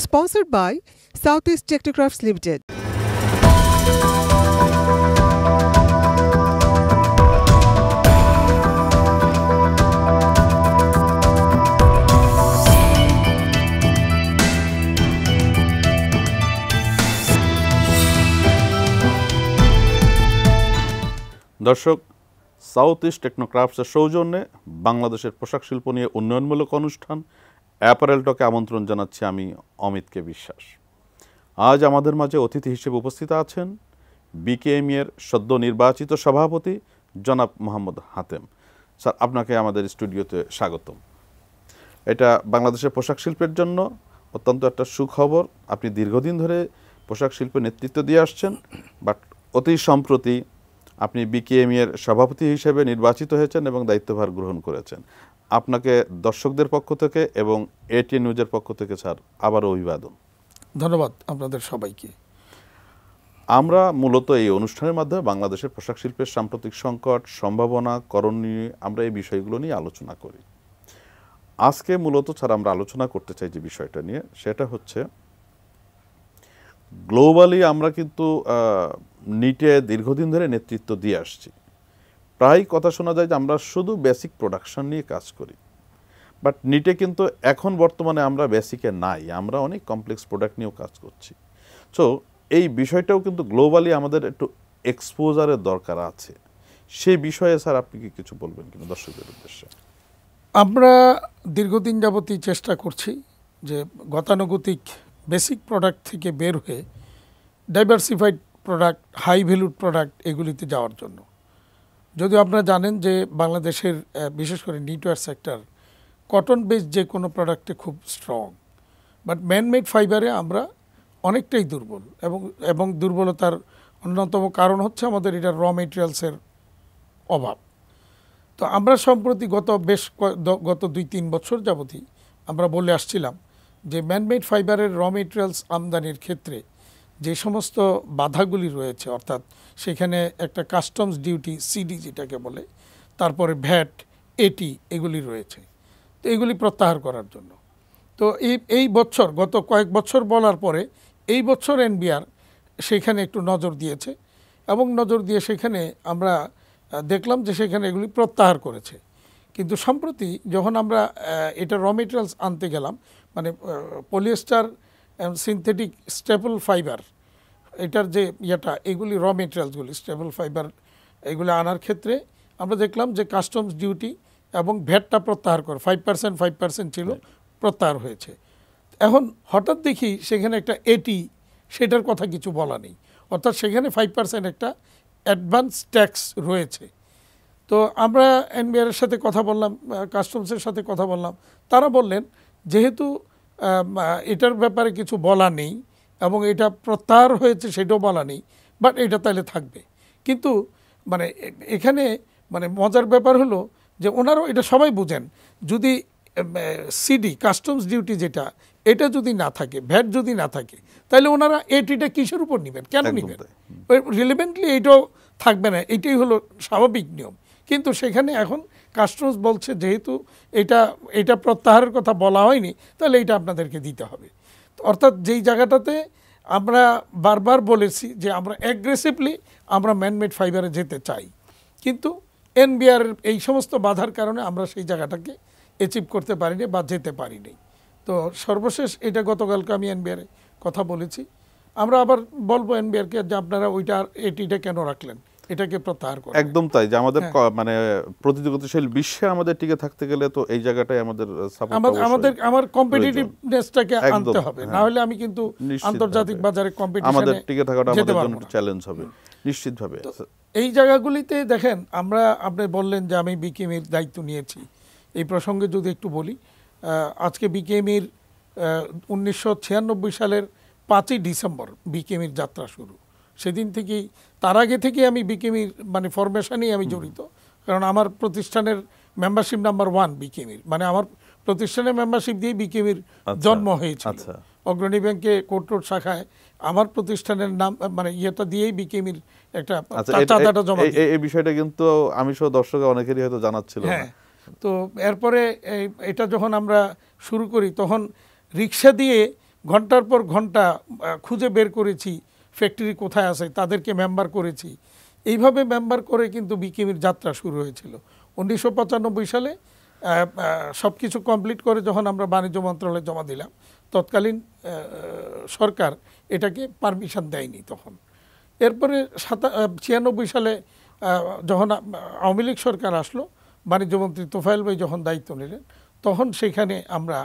Sponsored by Southeast Technocrafts Limited. দর্শক, south east টেকনোক্রাফটসের সৌজন্যে বাংলাদেশের পোশাক শিল্প নিয়ে উন্নয়নমূলক অনুষ্ঠান অ্যাপারেল টকে আমন্ত্রণ জানাচ্ছি আমি অমিতকে বিশ্বাস। আজ আমাদের মাঝে অতিথি হিসেবে উপস্থিত আছেন বিকেএমই এর সদ্য নির্বাচিত সভাপতি জনাব মোহাম্মদ হাতেম স্যার। আপনাকে আমাদের স্টুডিওতে স্বাগতম। এটা বাংলাদেশের পোশাক শিল্পের জন্য অত্যন্ত একটা সুখবর। আপনি দীর্ঘদিন ধরে পোশাক শিল্পে নেতৃত্ব দিয়ে আসছেন, বাট অতি সম্প্রতি আপনি বিকেএমই এর সভাপতি হিসেবে নির্বাচিত হয়েছেন এবং দায়িত্বভার গ্রহণ করেছেন। আপনাকে দর্শকদের পক্ষ থেকে এবং এটিএন নিউজের পক্ষ থেকে স্যার আবারও অভিবাদন। ধন্যবাদ আপনাদের সবাইকে। আমরা মূলত এই অনুষ্ঠানের মাধ্যমে বাংলাদেশের পোশাক শিল্পের সাম্প্রতিক সংকট, সম্ভাবনা, করণীয়, আমরা এই বিষয়গুলো নিয়ে আলোচনা করি। আজকে মূলত স্যার আমরা আলোচনা করতে চাই যে বিষয়টা নিয়ে, সেটা হচ্ছে গ্লোবালি আমরা কিন্তু নিটে দীর্ঘদিন ধরে নেতৃত্ব দিয়ে আসছি। প্রায় কথা শোনা যায় যে আমরা শুধু বেসিক প্রোডাকশন নিয়ে কাজ করি, বাট নিটে কিন্তু এখন বর্তমানে আমরা বেসিকে নাই, আমরা অনেক কমপ্লেক্স প্রোডাক্ট নিয়েও কাজ করছি। সো এই বিষয়টাও কিন্তু গ্লোবালি আমাদের একটু এক্সপোজারের দরকার আছে। সেই বিষয়ে স্যার আপনি কি কিছু বলবেন কিনা দর্শকদের উদ্দেশ্যে? আমরা দীর্ঘদিন যাবতই চেষ্টা করছি যে গতানুগতিক বেসিক প্রোডাক্ট থেকে বের হয়ে diversified product, high valued product এগুলিতে যাওয়ার জন্য। যদিও আপনারা জানেন যে বাংলাদেশের বিশেষ করে নিটওয়্যার সেক্টর কটন বেস যে কোনো প্রোডাক্টে খুব স্ট্রং, বাট ম্যানমেড ফাইবারে আমরা অনেকটাই দুর্বল এবং দুর্বলতার অন্যতম কারণ হচ্ছে আমাদের এটা র মেটেরিয়ালসের অভাব। তো আমরা সম্প্রতি গত 2-3 বছর যাবতই আমরা বলে আসছিলাম যে ম্যানমেড ফাইবারের র মেটেরিয়ালস আমদানির ক্ষেত্রে যে সমস্ত বাধাগুলি রয়েছে, অর্থাৎ সেখানে একটা কাস্টমস ডিউটি সিডি যেটাকে বলে, তারপরে ভ্যাট, এটি এগুলি রয়েছে, তো এগুলি প্রত্যাহার করার জন্য। তো এই বছর গত কয়েক বছর বলার পরে এই বছর এনবিআর সেখানে একটু নজর দিয়েছে এবং নজর দিয়ে সেখানে আমরা দেখলাম যে সেখানে এগুলি প্রত্যাহার করেছে। কিন্তু সম্প্রতি যখন আমরা এটা র মেটেরিয়ালস আনতে গেলাম, মানে পলিয়েস্টার সিনথেটিক স্টেপল ফাইবার, এটার যে এগুলি র মেটেরিয়ালসগুলি স্টেপল ফাইবার এগুলো আনার ক্ষেত্রে আমরা দেখলাম যে কাস্টমস ডিউটি এবং ভ্যাটটা প্রত্যাহার করে 5% ছিল, প্রত্যাহার হয়েছে। এখন হঠাৎ দেখি সেখানে একটা এটি, সেটার কথা কিছু বলা নেই, অর্থাৎ সেখানে 5% একটা অ্যাডভান্স ট্যাক্স রয়েছে। তো আমরা এনবিআরের সাথে কথা বললাম, কাস্টমসের সাথে কথা বললাম, তারা বললেন যেহেতু এটার ব্যাপারে কিছু বলা নেই এবং এটা প্রত্যাহার হয়েছে সেটাও বলা নেই, বাট এটা তাহলে থাকবে। কিন্তু মানে এখানে মানে মজার ব্যাপার হলো যে ওনারাও এটা সবাই বুঝেন, যদি সিডি কাস্টমস ডিউটি যেটা এটা যদি না থাকে, ভ্যাট যদি না থাকে, তাহলে ওনারা এটিটা কিসের উপর নেবেন, কেন নেবেন? রিলেভেন্টলি এইটাও থাকবে না, এটাই হলো স্বাভাবিক নিয়ম। কিন্তু সেখানে এখন কাস্টমস বলছে যেহেতু এটা প্রত্যাহারের কথা বলা হয়নি, তাহলে এটা আপনাদেরকে দিতে হবে। অর্থাৎ যেই জায়গাটাতে আমরা বারবার বলেছি যে আমরা অ্যাগ্রেসিভলি আমরা ম্যানমেড ফাইবারে যেতে চাই, কিন্তু এনবিআর এই সমস্ত বাধার কারণে আমরা সেই জায়গাটাকে অ্যাচিভ করতে পারিনি বা যেতে পারিনি। তো সর্বশেষ এটা গতকালকে আমি এনবিআরে কথা বলেছি, আমরা আবার বলবো এনবিআরকে যে আপনারা এটিটা কেন রাখলেন, এটাকে প্রত্যাহার করেন। একদম তাই, যে আমাদের মানে প্রতিযোগিতাশীল বিশ্বে আমাদের টিকে থাকতে গেলে তো এই জায়গাটাই আমার কম্পিটিটিভনেসটাকে আনতে হবে, না হলে আমি কিন্তু আন্তর্জাতিক বাজারে কম্পিটিশনে আমাদের টিকে থাকাটা আমাদের জন্য চ্যালেঞ্জ হবে নিশ্চিতভাবে। এই জায়গাগুলিতে দেখেন, আপনি বললেন যে আমি বিকেএমইর দায়িত্ব নিয়েছি, এই প্রসঙ্গে যদি একটু বলি, আজকে বিকেএমইর 1996 সালের 5ই ডিসেম্বর বিকেএমইর যাত্রা শুরু। সেদিন থেকেই, তার আগে থেকে আমি বিকেএমইর মানে ফরমেশনেই আমি জড়িত, কারণ আমার প্রতিষ্ঠানের মেম্বারশিপ নাম্বার 1 বিকেএমইর, মানে আমার প্রতিষ্ঠানের মেম্বারশিপ দিয়ে বিকেএমইর জন্ম হয়েছিল। অগ্রণী ব্যাংকে কোর্ট রোড শাখায় আমার প্রতিষ্ঠানের নাম মানে ইয়েটা দিয়েই বিকেএমইর একটা চাঁদাটা জমা। এই বিষয়টা কিন্তু আমি সহ দর্শক অনেকেরই হয়তো জানাচ্ছিল না। তো এরপরে এটা যখন আমরা শুরু করি তখন রিক্সা দিয়ে ঘন্টার পর ঘন্টা খুঁজে বের করেছি ফ্যাক্টরি কোথায় আছে, তাদেরকে মেম্বার করেছি। এইভাবে মেম্বার করে কিন্তু বিকেএমইর যাত্রা শুরু হয়েছিল। 1995 সালে সব কিছু কমপ্লিট করে যখন আমরা বাণিজ্য মন্ত্রণালয়ে জমা দিলাম, তৎকালীন সরকার এটাকে পারমিশন দেয়নি তখন। এরপরে 96 সালে যখন আওয়ামী লীগ সরকার আসলো, বাণিজ্যমন্ত্রী তোফায়েল ভাই যখন দায়িত্ব নিলেন, তখন সেখানে আমরা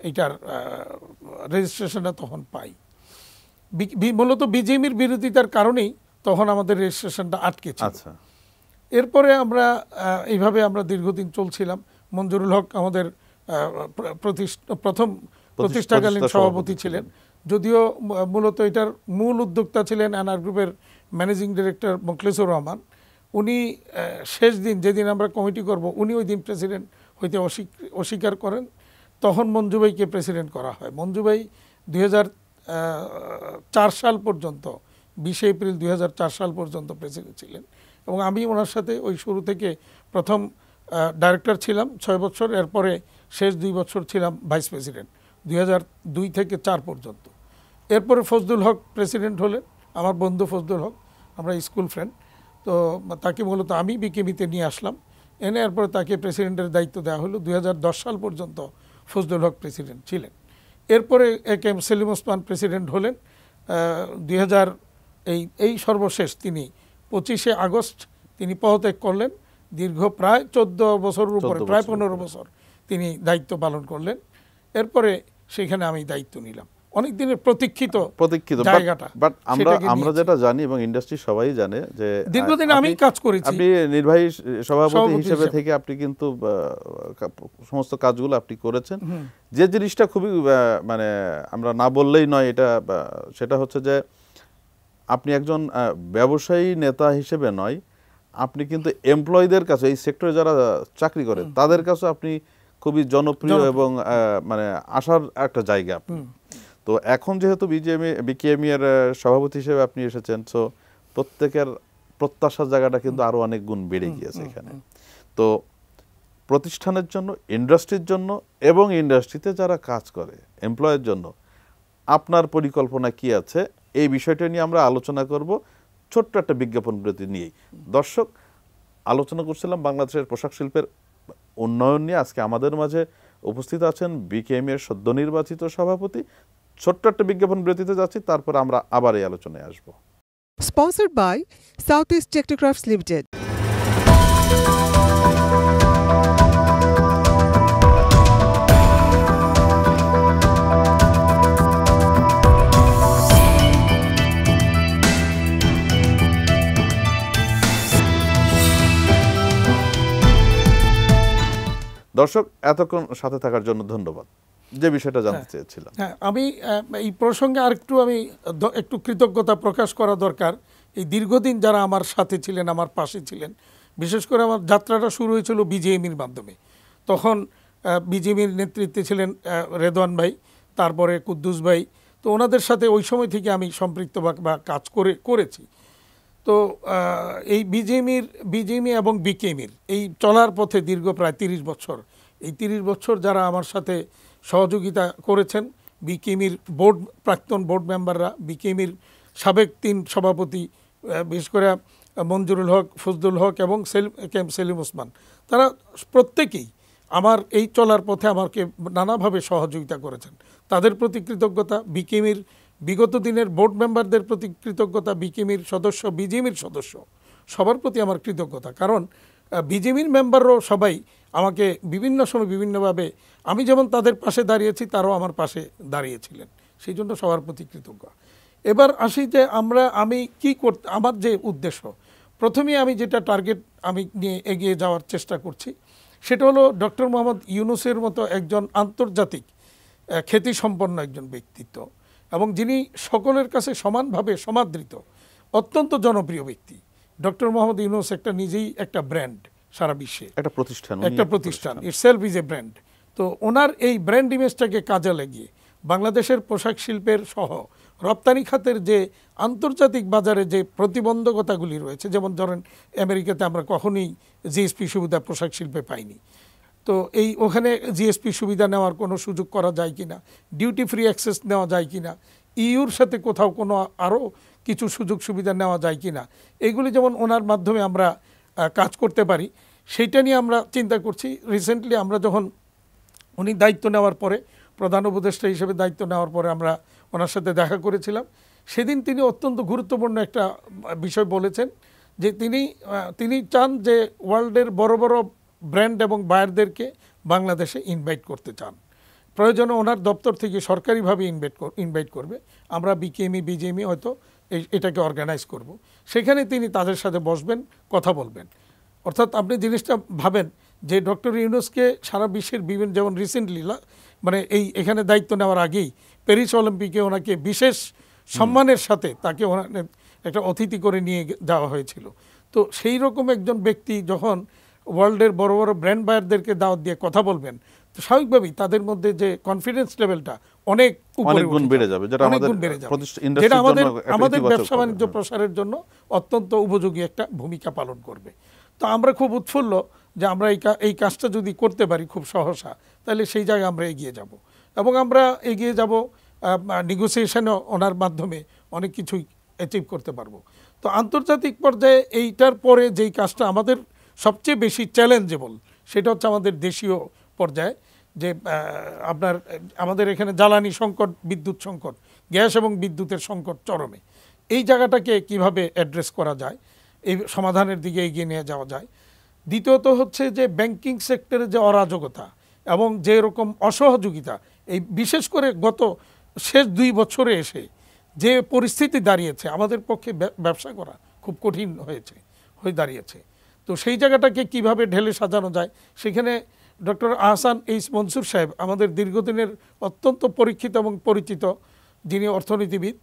এটার রেজিস্ট্রেশনটা তখন পাই। মূলত বিজিএমইর বিরোধিতার কারণেই তখন আমাদের রেজিস্ট্রেশনটা আটকে ছিল। এরপরে আমরা এইভাবে আমরা দীর্ঘদিন চলছিলাম। মঞ্জুরুল হক আমাদের প্রথম প্রতিষ্ঠাকালীন সভাপতি ছিলেন, যদিও মূলত এটার মূল উদ্যোক্তা ছিলেন এনআর গ্রুপের ম্যানেজিং ডিরেক্টর মোখলেসুর রহমান। উনি শেষ দিন যেদিন আমরা কমিটি করব, উনি ওই দিন প্রেসিডেন্ট হইতে অস্বীকার করেন। তখন মঞ্জু ভাইকে প্রেসিডেন্ট করা হয়। মঞ্জু ভাই 2004 সাল পর্যন্ত, 20 এপ্রিল 2004 সাল পর্যন্ত প্রেসিডেন্ট ছিলেন, এবং আমি ওনার সাথে ওই শুরু থেকে প্রথম ডাইরেক্টর ছিলাম 6 বছর, এরপরে শেষ 2 বছর ছিলাম ভাইস প্রেসিডেন্ট 2002 থেকে 4 পর্যন্ত। এরপরে ফজলুল হক প্রেসিডেন্ট হলেন, আমার বন্ধু ফজলুল হক, আমরা স্কুল ফ্রেন্ড। তো তাকে মূলত আমি বিকেএমইতে নিয়ে আসলাম, এনে এরপরে তাকে প্রেসিডেন্টের দায়িত্ব দেওয়া হলো। 2010 সাল পর্যন্ত ফজলুল হক প্রেসিডেন্ট ছিলেন। এরপরে একেএম সেলিম ওসমান প্রেসিডেন্ট হলেন। 2000 এই সর্বশেষ তিনি 25শে আগস্ট তিনি পদত্যাগ করলেন। দীর্ঘ প্রায় 14 বছরের উপরে, প্রায় 15 বছর তিনি দায়িত্ব পালন করলেন। এরপরে সেখানে আমি দায়িত্ব নিলাম। অনেক দিনের প্রতীক্ষিত জায়গাটা, বাট আমরা যেটা জানি এবং ইন্ডাস্ট্রি সবাই জানে যে দীর্ঘদিন আমি কাজ করেছি। আপনি নির্বাহী সভাপতি হিসেবে থেকে আপনি কিন্তু সমস্ত কাজগুলো আপনি করেছেন। যে জিনিসটা খুবই মানে আমরা না বললেই নয়, সেটা হচ্ছে যে আপনি একজন ব্যবসায়ী নেতা হিসেবে নয়, আপনি কিন্তু এমপ্লয়ীদের কাছে, এই সেক্টরে যারা চাকরি করে তাদের কাছে আপনি খুবই জনপ্রিয় এবং মানে আসার একটা জায়গা। তো এখন যেহেতু বিকেএমই এর সভাপতি হিসেবে আপনি এসেছেন, সো প্রত্যেকের প্রত্যাশার জায়গাটা কিন্তু আরো অনেক গুণ বেড়ে গিয়েছে এখানে। তো প্রতিষ্ঠানের জন্য, ইন্ডাস্ট্রির জন্য এবং ইন্ডাস্ট্রিতে যারা কাজ করে এমপ্লয়ের জন্য আপনার পরিকল্পনা কি আছে, এই বিষয়টা নিয়ে আমরা আলোচনা করব ছোট্ট একটা বিজ্ঞাপন বিরতি নিয়েই। দর্শক, আলোচনা করছিলাম বাংলাদেশের পোশাক শিল্পের উন্নয়ন নিয়ে। আজকে আমাদের মাঝে উপস্থিত আছেন বিকেএমই এর সদ্য নির্বাচিত সভাপতি। ছোট্ট একটা বিজ্ঞাপন বিরতিতে যাচ্ছি, তারপর আমরা আবার এই আলোচনায় আসব। Sponsored by Southeast Technocrafts Limited. দর্শক, এতক্ষণ সাথে থাকার জন্য ধন্যবাদ। যে বিষয়টা জানতে চেয়েছিলাম, আমি এই প্রসঙ্গে আরেকটু একটু কৃতজ্ঞতা প্রকাশ করা দরকার। এই দীর্ঘদিন যারা আমার সাথে ছিলেন, আমার পাশে ছিলেন, বিশেষ করে আমার যাত্রাটা শুরু হয়েছিল বিজিএমইর মাধ্যমে। তখন বিজিএমইর নেতৃত্বে ছিলেন রেদওয়ান ভাই, তারপরে কুদ্দুস ভাই। তো ওনাদের সাথে ওই সময় থেকে আমি সম্পৃক্ত বা কাজ করেছি। তো এই বিজিএমই এবং বিকেএমইর এই চলার পথে দীর্ঘ প্রায় 30 বছর, এই 30 বছর যারা আমার সাথে সহযোগিতা করেছেন, বিকেএমইর প্রাক্তন বোর্ড মেম্বাররা, বিকেএমইর সাবেক 3 সভাপতি, বিশেষ করে মঞ্জুরুল হক, ফজলুল হক এবং সেলিম ওসমান, তারা প্রত্যেকেই আমার এই চলার পথে আমাকে নানাভাবে সহযোগিতা করেছেন। তাদের প্রতি কৃতজ্ঞতা। বিকেএমইর বিগত দিনের বোর্ড মেম্বারদের প্রতি কৃতজ্ঞতা। বিকেএমইর সদস্য, বিজিএমইর সদস্য, সবার প্রতি আমার কৃতজ্ঞতা। কারণ বিজিএমইর মেম্বাররাও সবাই আমাকে বিভিন্ন সময় বিভিন্নভাবে, আমি যেমন তাদের পাশে দাঁড়িয়েছি, তারাও আমার পাশে দাঁড়িয়েছিলেন। সেই জন্য সবার প্রতি কৃতজ্ঞ। এবার আসি যে আমি কি করতে, আমার যে উদ্দেশ্য, প্রথমেই আমি যেটা টার্গেট আমি নিয়ে এগিয়ে যাওয়ার চেষ্টা করছি, সেটা হলো ডক্টর মোহাম্মদ ইউনূসের মতো একজন আন্তর্জাতিক খ্যাতিসম্পন্ন একজন ব্যক্তিত্ব, এবং যিনি সকলের কাছে সমানভাবে সমাদৃত, অত্যন্ত জনপ্রিয় ব্যক্তি। ডক্টর মোহাম্মদ ইউনূস নিজেই একটা ব্র্যান্ড, সারা বিশ্বে একটা প্রতিষ্ঠান, ইটসেলফ ইজ এ ব্র্যান্ড। তো ওনার এই ব্র্যান্ড ইমেজটাকে কাজে লাগিয়ে বাংলাদেশের পোশাক শিল্পের সহ রপ্তানি খাতের যে আন্তর্জাতিক বাজারে যে প্রতিবন্ধকতাগুলি রয়েছে, যেমন ধরেন আমেরিকাতে আমরা কখনোই জিএসপি সুবিধা পোশাক শিল্পে পাইনি, তো এই ওখানে জিএসপি সুবিধা নেওয়ার কোনো সুযোগ করা যায় কিনা, ডিউটি ফ্রি অ্যাক্সেস নেওয়া যায় কিনা, ইউর সাথে কোথাও কোনো আরও কিছু সুযোগ সুবিধা নেওয়া যায় কিনা, এইগুলি যেমন ওনার মাধ্যমে আমরা কাজ করতে পারি সেইটা নিয়ে আমরা চিন্তা করছি। রিসেন্টলি আমরা যখন উনি দায়িত্ব নেওয়ার পরে, প্রধান উপদেষ্টা হিসেবে দায়িত্ব নেওয়ার পরে আমরা ওনার সাথে দেখা করেছিলাম। সেদিন তিনি অত্যন্ত গুরুত্বপূর্ণ একটা বিষয় বলেছেন যে তিনি চান যে ওয়ার্ল্ডের বড় বড় ব্র্যান্ড এবং বায়ারদেরকে বাংলাদেশে ইনভাইট করতে চান। প্রয়োজনে ওনার দপ্তর থেকে সরকারিভাবে ইনভাইট করবে, আমরা বিকেএমই বিজেএমই হয়তো এটাকে অর্গানাইজ করব। সেখানে তিনি তাদের সাথে বসবেন, কথা বলবেন। অর্থাৎ আপনি জিনিসটা ভাবেন যে ডক্টর ইউনূসকে সারা বিশ্বের বিভিন্ন, যেমন রিসেন্টলি মানে এখানে দায়িত্ব নেওয়ার আগেই প্যারিস অলিম্পিকে ওনাকে বিশেষ সম্মানের সাথে তাকে একটা অতিথি করে নিয়ে যাওয়া হয়েছিল। তো সেই রকম একজন ব্যক্তি যখন ওয়ার্ল্ডের বড় বড় ব্র্যান্ড বায়ারদেরকে দাওয়াত দিয়ে কথা বলবেন, তো স্বাভাবিকভাবেই তাদের মধ্যে যে কনফিডেন্স লেভেলটা অনেক গুণ বেড়ে যাবে, যেটা আমাদের ব্যবসা বাণিজ্য প্রসারের জন্য অত্যন্ত উপযোগী একটা ভূমিকা পালন করবে। তো আমরা খুব উৎফুল্ল যে আমরা এই কাজটা যদি করতে পারি খুব সহসা, তাহলে সেই জায়গায় আমরা এগিয়ে যাব এবং আমরা এগিয়ে যাব নেগোসিয়েশনও ওনার মাধ্যমে অনেক কিছুই অ্যাচিভ করতে পারবো। তো আন্তর্জাতিক পর্যায়ে এইটার পরে যেই কাজটা আমাদের সবচেয়ে বেশি চ্যালেঞ্জেবল, সেটা হচ্ছে আমাদের দেশীয় পর্যায়ে যে আমাদের এখানে জ্বালানি সংকট, বিদ্যুৎ সংকট, গ্যাস এবং বিদ্যুতের সংকট চরমে। এই জায়গাটাকে কিভাবে অ্যাড্রেস করা যায়, এই সমাধানের দিকে এগিয়ে নিয়ে যাওয়া যায়। দ্বিতীয়ত হচ্ছে যে ব্যাংকিং সেক্টরে যে অরাজকতা এবং যে রকম অসহযোগিতা, এই বিশেষ করে গত শেষ 2 বছরে এসে যে পরিস্থিতি দাঁড়িয়েছে, আমাদের পক্ষে ব্যবসা করা খুব কঠিন হয়ে দাঁড়িয়েছে। তো সেই জায়গাটাকে কিভাবে ঢেলে সাজানো যায়, সেখানে ডক্টর আহসান এইচ মনসুর সাহেব আমাদের দীর্ঘদিনের অত্যন্ত পরীক্ষিত এবং পরিচিত, যিনি অর্থনীতিবিদ,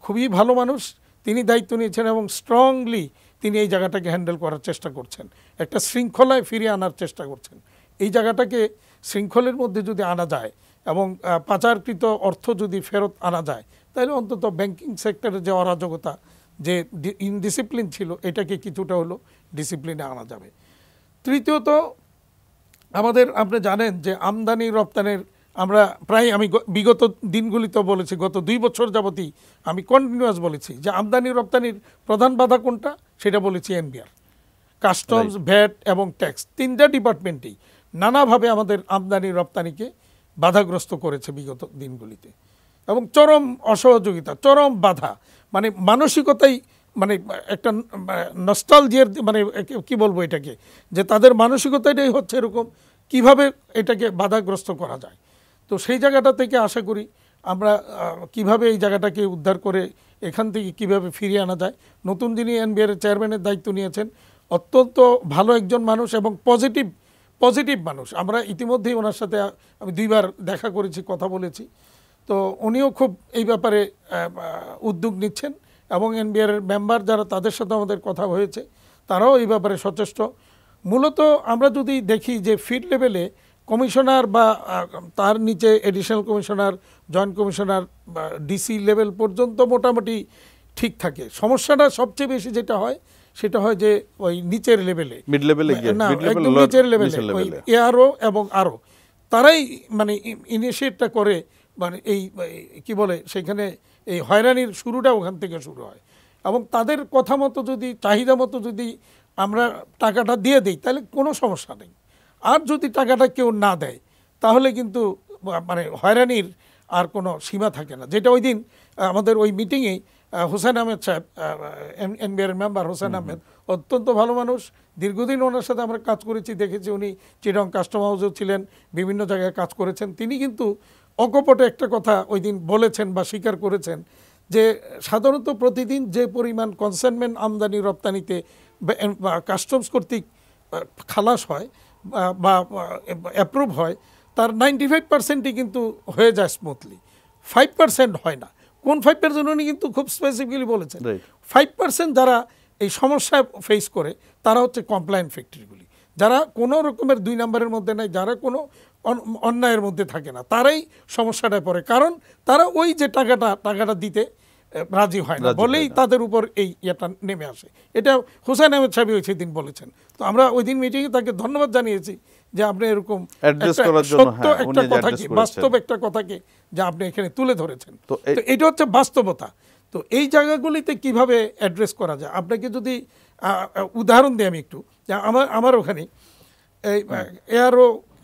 খুবই ভালো মানুষ, তিনি দায়িত্ব নিয়েছেন এবং স্ট্রংলি তিনি এই জায়গাটাকে হ্যান্ডেল করার চেষ্টা করছেন, একটা শৃঙ্খলায় ফিরিয়ে আনার চেষ্টা করছেন। এই জায়গাটাকে শৃঙ্খলের মধ্যে যদি আনা যায় এবং পাচারকৃত অর্থ যদি ফেরত আনা যায়, তাহলে অন্তত ব্যাংকিং সেক্টরে যে অরাজকতা, যে ইনডিসিপ্লিন ছিল, এটাকে কিছুটা হলো ডিসিপ্লিনে আনা যাবে। তৃতীয়ত আমাদের, আপনি জানেন যে আমদানি রপ্তানির আমরা প্রায়, আমি বিগত দিনগুলিতে বলেছি, গত 2 বছর যাবতই আমি কন্টিনিউয়াস বলেছি যে আমদানি রপ্তানির প্রধান বাধা কোনটা, সেটা বলেছি এনবিআর, কাস্টমস, ভ্যাট এবং ট্যাক্স। 3টা ডিপার্টমেন্টেই নানাভাবে আমাদের আমদানি রপ্তানিকে বাধাগ্রস্ত করেছে বিগত দিনগুলিতে, এবং চরম অসহযোগিতা, চরম বাধা, মানে মানসিকতাই, মানে একটা নস্টালজিয়ার, মানে কি বলবো এটাকে, যে তাদের মানসিকতাটাই হচ্ছে এরকম, কিভাবে এটাকে বাধাগ্রস্ত করা যায়। তো সেই জায়গাটা থেকে আশা করি আমরা কিভাবে এই জায়গাটাকে উদ্ধার করে এখান থেকে কিভাবে ফিরিয়ে আনা যায়। নতুন যিনি এনবিআর চেয়ারম্যানের দায়িত্ব নিয়েছেন, অত্যন্ত ভালো একজন মানুষ এবং পজিটিভ মানুষ। আমরা ইতিমধ্যেই ওনার সাথে আমি 2বার দেখা করেছি, কথা বলেছি। তো উনিও খুব এই ব্যাপারে উদ্যোগ নিচ্ছেন এবং এনবিআর মেম্বার যারা, তাদের সাথে আমাদের কথা হয়েছে, তারাও এই ব্যাপারে সচেষ্ট। মূলত আমরা যদি দেখি যে ফিল্ড লেভেলে কমিশনার বা তার নিচে এডিশনাল কমিশনার, জয়েন্ট কমিশনার বা ডিসি লেভেল পর্যন্ত মোটামুটি ঠিক থাকে। সমস্যাটা সবচেয়ে বেশি যেটা হয়, সেটা হয় যে ওই নিচের লেভেলে, একদম নিচের লেভেলে ওই এআরও এবং আরও, তারাই মানে ইনিশিয়েটটা করে, মানে এই কি বলে, সেখানে এই হয়রানির শুরুটা ওখান থেকে শুরু হয়। এবং তাদের কথা মতো যদি, চাহিদা মতো যদি আমরা টাকাটা দিয়ে দিই, তাহলে কোনো সমস্যা নেই। আর যদি টাকাটা কেউ না দেয়, তাহলে কিন্তু মানে হয়রানির আর কোনো সীমা থাকে না। যেটা ওই দিন আমাদের ওই মিটিংয়েই হোসেন আহমেদ সাহেব, এনবিআর মেম্বার হোসেন আহমেদ, অত্যন্ত ভালো মানুষ, দীর্ঘদিন ওনার সাথে আমরা কাজ করেছি, দেখেছি। উনি চিটং কাস্টম হাউসেও ছিলেন, বিভিন্ন জায়গায় কাজ করেছেন। তিনি কিন্তু অকপটে একটা কথা ওই দিন বলেছেন বা স্বীকার করেছেন যে সাধারণত প্রতিদিন যে পরিমাণ কনসাইনমেন্ট আমদানি রপ্তানিতে কাস্টমস কর্তৃক খালাস হয় বা অ্যাপ্রুভ হয়, তার 95%ই কিন্তু হয়ে যায় স্মুথলি, 5% হয় না। কোন 5% উনি কিন্তু খুব স্পেসিফিক্যালি বলেছেন। 5% যারা এই সমস্যা ফেস করে, তারা হচ্ছে কমপ্লায়েন্ট ফ্যাক্টরিগুলি, যারা কোনো রকমের 2 নম্বরের মধ্যে নাই, যারা কোনো অন্যায়ের মধ্যে থাকে না, তারাই সমস্যাটায় পড়ে। কারণ তারা ওই যে টাকাটা দিতে রাজি হয় না বলেই তাদের উপর এই ইয়েটা নেমে আসে। এটা হুসেন আহমেদ সাহেব সেদিন বলেছেন। তো আমরা ওই দিন মিটিংয়ে তাকে ধন্যবাদ জানিয়েছি যে আপনি এরকম Address একটা করার জন্য, সত্য হ্যাঁ, উনি একটা যে কথাকে, address করেছেন। বাস্তব একটা কথাকে যা আপনি এখানে তুলে ধরেছেন, তো তো এটা হচ্ছে বাস্তবতা। তো এই জায়গাগুলিতে কিভাবে অ্যাড্রেস করা যায়, আপনাকে যদি উদাহরণ দিই আমি একটু, আমার ওখানে এই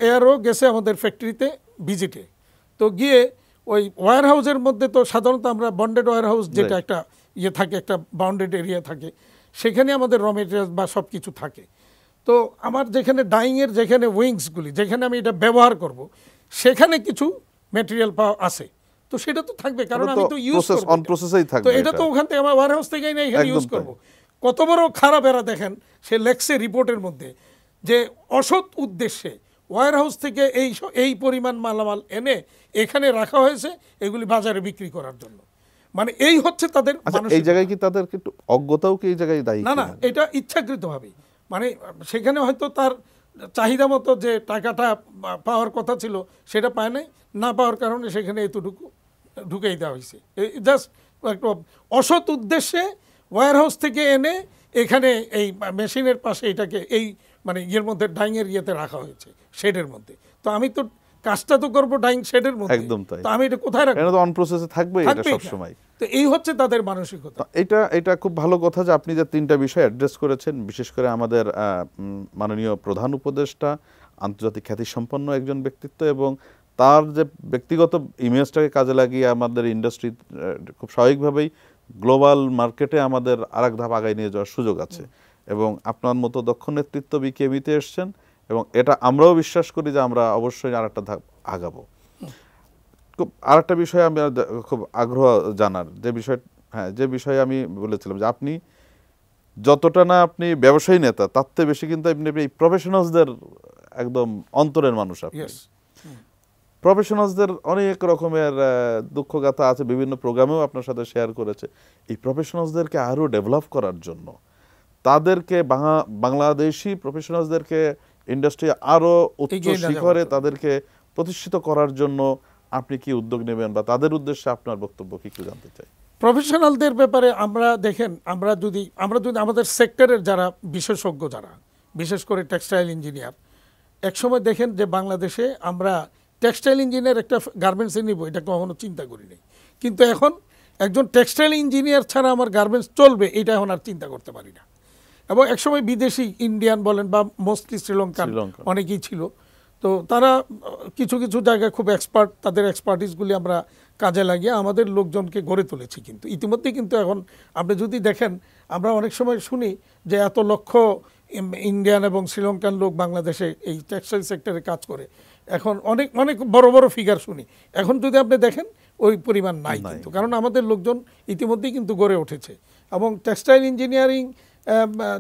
এয়ারও গেছে আমাদের ফ্যাক্টরিতে ভিজিটে, তো গিয়ে ওই ওয়্যার হাউসের মধ্যে তো সাধারণত আমরা বন্ডেড ওয়্যার হাউস যেটা একটা ইয়ে থাকে, একটা বাউন্ডেড এরিয়া থাকে, সেখানে আমাদের র মেটেরিয়ালস বা সব কিছু থাকে। তো আমার যেখানে ডাইংয়ের যেখানে উইংসগুলি, যেখানে আমি এটা ব্যবহার করব, সেখানে কিছু ম্যাটেরিয়াল পাওয়া আছে, তো সেটা তো থাকবে, কারণ আমি তো ইউজ করব, অন প্রসেসেই থাকবে। তো এটা তো ওখান থেকে আমার ওয়্যার হাউস থেকেই না এখানে ইউজ করব। কত বড় খারাপ এরা দেখেন, সে লেখছে রিপোর্টের মধ্যে যে অসৎ উদ্দেশ্যে ওয়্যার হাউস থেকে এই পরিমাণ মালামাল এনে এখানে রাখা হয়েছে এগুলি বাজারে বিক্রি করার জন্য। মানে এই হচ্ছে তাদের এই জায়গায় কি তাদের একটু অজ্ঞতাও কি এই জায়গায় দায়ী? না, এটা ইচ্ছাকৃতভাবে, মানে সেখানে হয়তো তার চাহিদা মতো যে টাকাটা পাওয়ার কথা ছিল সেটা পায় নাই, না পাওয়ার কারণে সেখানে এতটুকু ঢুকেই দেওয়া হয়েছে। জাস্ট একটা অসৎ উদ্দেশ্যে ওয়্যার হাউস থেকে এনে এখানে এই মেশিনের পাশে এটাকে এই মানে ইয়ের মধ্যে ডাইংয়ের ইয়েতে রাখা হয়েছে, শেডের মধ্যে। তো আমি তো কাজটা তো করবো ডাইং শেডের মধ্যে, একদম তাই। তো আমি এটা কোথায় রাখবো? এটা তো অন প্রসেসে থাকবে, এটা সব সময়। তো এই হচ্ছে তাদের মানসিকতা। এটা খুব ভালো কথা যে আপনি যে তিনটা বিষয় অ্যাড্রেস করেছেন, বিশেষ করে আমাদের মাননীয় প্রধান উপদেষ্টা আন্তর্জাতিক খ্যাতিসম্পন্ন একজন ব্যক্তিত্ব, এবং তার যে ব্যক্তিগত ইমেজটাকে কাজে লাগিয়ে আমাদের ইন্ডাস্ট্রি খুব স্বাভাবিকভাবেই গ্লোবাল মার্কেটে আমাদের আরেক ধাপ আগায় নিয়ে যাওয়ার সুযোগ আছে। এবং আপনার মতো দক্ষ নেতৃত্ব বিকেএমইতে এসছেন, এবং এটা আমরাও বিশ্বাস করি যে আমরা অবশ্যই আরেকটা ধাপ আগাবো। খুব আরেকটা বিষয় আমি খুব আগ্রহ জানার, যে বিষয়ে আমি বলেছিলাম যে আপনি যতটা না আপনি ব্যবসায়ী নেতা, তার থেকে বেশি কিন্তু আপনি এই প্রফেশনালসদের একদম অন্তরের মানুষ। আপনি প্রফেশনালসদের অনেক রকমের দুঃখগাথা আছে, বিভিন্ন প্রোগ্রামেও আপনার সাথে শেয়ার করেছে। এই প্রফেশনালসদেরকে আরও ডেভেলপ করার জন্য, তাদেরকে বাংলাদেশি প্রফেশনালসদেরকে ইন্ডাস্ট্রি আরও উচ্চ শিখরে তাদেরকে প্রতিষ্ঠিত করার জন্য আপনি কি উদ্যোগ নেবেন, বা তাদের উদ্দেশ্যে আপনার বক্তব্য কি একটু জানতে চাই। প্রফেশনালদের ব্যাপারে আমরা দেখেন, আমরা যদি আমাদের সেক্টরের যারা বিশেষজ্ঞ, যারা বিশেষ করে টেক্সটাইল ইঞ্জিনিয়ার, একসময় দেখেন যে বাংলাদেশে আমরা টেক্সটাইল ইঞ্জিনিয়ার একটা গার্মেন্টসে নিব, এটা কখনো চিন্তা করি নাই। কিন্তু এখন একজন টেক্সটাইল ইঞ্জিনিয়ার ছাড়া আমার গার্মেন্টস চলবে, এটা এখন আর চিন্তা করতে পারি না। এবং একসময় বিদেশি ইন্ডিয়ান বলেন বা মোস্টলি শ্রীলঙ্কান অনেকেই ছিল, তো তারা কিছু কিছু জায়গায় খুব এক্সপার্ট, তাদের এক্সপার্টিসগুলি আমরা কাজে লাগিয়ে আমাদের লোকজনকে গড়ে তুলেছি। কিন্তু ইতিমধ্যে কিন্তু এখন আপনি যদি দেখেন, আমরা অনেক সময় শুনি যে এত লক্ষ ইন্ডিয়ান এবং শ্রীলঙ্কান লোক বাংলাদেশে এই টেক্সটাইল সেক্টরে কাজ করে, এখন অনেক অনেক বড় বড় ফিগার শুনি। এখন যদি আপনি দেখেন ওই পরিমাণ নাই কিন্তু, কারণ আমাদের লোকজন ইতিমধ্যেই কিন্তু গড়ে উঠেছে। এবং টেক্সটাইল ইঞ্জিনিয়ারিং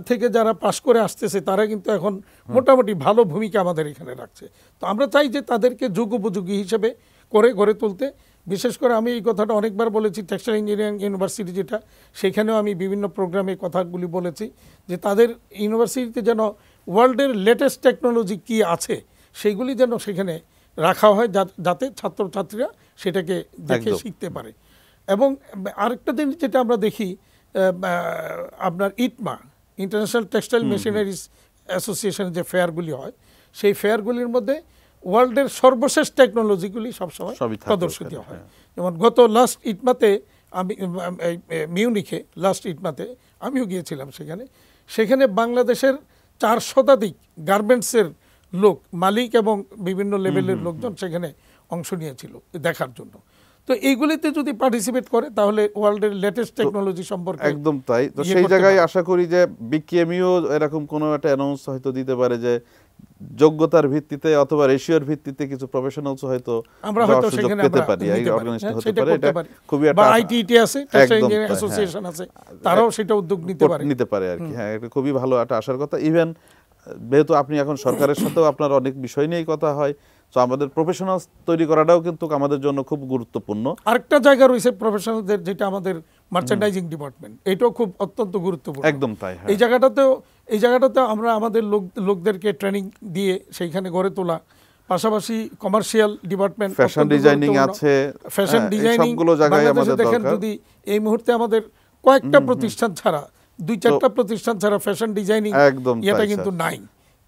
থেকে যারা পাশ করে আসতেছে তারা কিন্তু এখন মোটামুটি ভালো ভূমিকা আমাদের এখানে রাখছে। তো আমরা চাই যে তাদেরকে যুগোপযোগী হিসেবে করে গড়ে তুলতে। বিশেষ করে আমি এই কথাটা অনেকবার বলেছি, টেক্সটাইল ইঞ্জিনিয়ারিং ইউনিভার্সিটি যেটা, সেখানেও আমি বিভিন্ন প্রোগ্রামে কথাগুলি বলেছি যে তাদের ইউনিভার্সিটিতে যেন ওয়ার্ল্ডের লেটেস্ট টেকনোলজি কি আছে সেইগুলি যেন সেখানে রাখা হয়, যাতে ছাত্রছাত্রীরা সেটাকে দেখে শিখতে পারে। এবং আরেকটা জিনিস যেটা আমরা দেখি, আপনার ইটমা, ইন্টারন্যাশনাল টেক্সটাইল মেশিনারিজ অ্যাসোসিয়েশনের যে ফেয়ারগুলি হয়, সেই ফেয়ারগুলির মধ্যে ওয়ার্ল্ডের সর্বশেষ টেকনোলজিগুলি সবসময় প্রদর্শিত হয়। যেমন গত লাস্ট ইটমাতে আমি মিউনিখে লাস্ট ইটমাতে আমিও গিয়েছিলাম, সেখানে বাংলাদেশের 4 শতাধিক গার্মেন্টসের লোক, মালিক এবং বিভিন্ন লেভেলের লোকজন সেখানে অংশ নিয়েছিল দেখার জন্য। তো এইগুলিতে যদি পার্টিসিপেট করে তাহলে ওয়ার্ল্ডের লেটেস্ট টেকনোলজি সম্পর্কে একদম তাই। তো সেই জায়গায় আশা করি যে বিকেএমইও এরকম কোনো একটা অ্যানাউন্স হয়তো দিতে পারে যে যোগ্যতার ভিত্তিতে অথবা রেশিওর ভিত্তিতে কিছু প্রফেশনালস হয়তো আমরা হয়তো সেখানে পেতে পারি, এই অর্গানাইজেশন হতে পারে। এটা খুবই একটা আইটিটি আছে, টেক্সটাইল ইঞ্জিনিয়ারিং অ্যাসোসিয়েশন আছে, তারাও সেটা উদ্যোগ নিতে পারে আর কি। হ্যাঁ, এটা খুবই ভালো একটা আশার কথা। ইভেন যেহেতু আপনি এখন সরকারের সাথেও আপনার অনেক বিষয় নিয়েই কথা হয়, তো আমাদের প্রফেশনালস তৈরি করাটাও কিন্তু আমাদের জন্য খুব গুরুত্বপূর্ণ। আরেকটা জায়গা রয়েছে প্রফেশনালদের, যেটা আমাদের মার্চেন্ডাইজিং ডিপার্টমেন্ট, এটাও খুব অত্যন্ত গুরুত্বপূর্ণ। একদম তাই। এই জায়গাটাতেও আমরা আমাদের লোকদেরকে ট্রেনিং দিয়ে সেইখানে গড়ে তোলা, পাশাপাশি কমার্শিয়াল ডিপার্টমেন্ট, ফ্যাশন ডিজাইনিং আছে, ফ্যাশন ডিজাইনিং সবগুলো জায়গায় আমাদের দেখেন। যদি এই মুহূর্তে আমাদের কয়েকটা প্রতিষ্ঠান ছাড়া, 2-4টা প্রতিষ্ঠান ছাড়া ফ্যাশন ডিজাইনিং এটা কিন্তু নাই।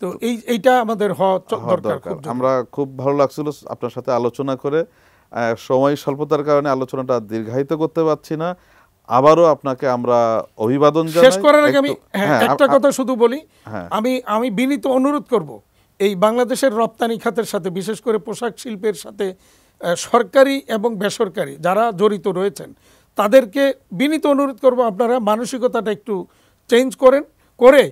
তো এইটা আমাদের হওয়া হওয়ার দরকার দরকার। খুব জরুরি। আমরা খুব ভালো লাগছিল আপনার সাথে আলোচনা করে। সময় স্বল্পতার কারণে আলোচনাটা দীর্ঘায়িত করতে পারছি না। আবারও আপনাকে আমরা অভিবাদন জানাই। শেষ করার আগে আমি একটা কথা শুধু বলি, হ্যাঁ। আমি বিনীত অনুরোধ করব এই বাংলাদেশের রপ্তানি খাতের সাথে, বিশেষ করে পোশাক শিল্পের সাথে সরকারি এবং বেসরকারি যারা জড়িত রয়েছেন তাদেরকে বিনীত অনুরোধ করব আপনারা মানসিকতাটা একটু চেঞ্জ করে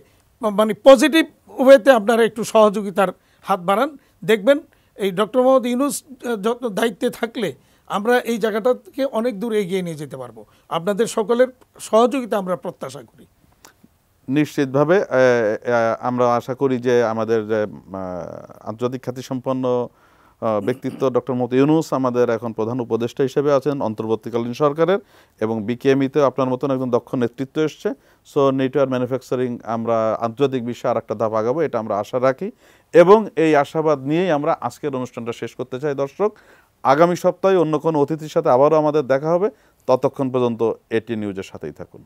মানে পজিটিভ ওয়েতে আপনারা একটু সহযোগিতার হাত বাড়ান। দেখবেন এই ডক্টর মোহাম্মদ ইউনূস যত দায়িত্বে থাকলে আমরা এই জায়গাটা থেকে অনেক দূর এগিয়ে নিয়ে যেতে পারবো। আপনাদের সকলের সহযোগিতা আমরা প্রত্যাশা করি। নিশ্চিতভাবে আমরা আশা করি যে আমাদের আন্তর্জাতিক খ্যাতিসম্পন্ন ব্যক্তিত্ব ডক্টর মোহাম্মদ ইউনূস আমাদের এখন প্রধান উপদেষ্টা হিসেবে আছেন অন্তর্বর্তীকালীন সরকারের, এবং বিকেএমইতে আপনার মতন একজন দক্ষ নেতৃত্ব এসছে। সো নেটওয়ার্ক ম্যানুফ্যাকচারিং আমরা আন্তর্জাতিক বিশ্বে আর একটা ধাপ আগাবো, এটা আমরা আশা রাখি, এবং এই আশাবাদ নিয়েই আমরা আজকের অনুষ্ঠানটা শেষ করতে চাই। দর্শক, আগামী সপ্তাহে অন্য কোনো অতিথির সাথে আবারও আমাদের দেখা হবে। ততক্ষণ পর্যন্ত এটি নিউজের সাথেই থাকুন।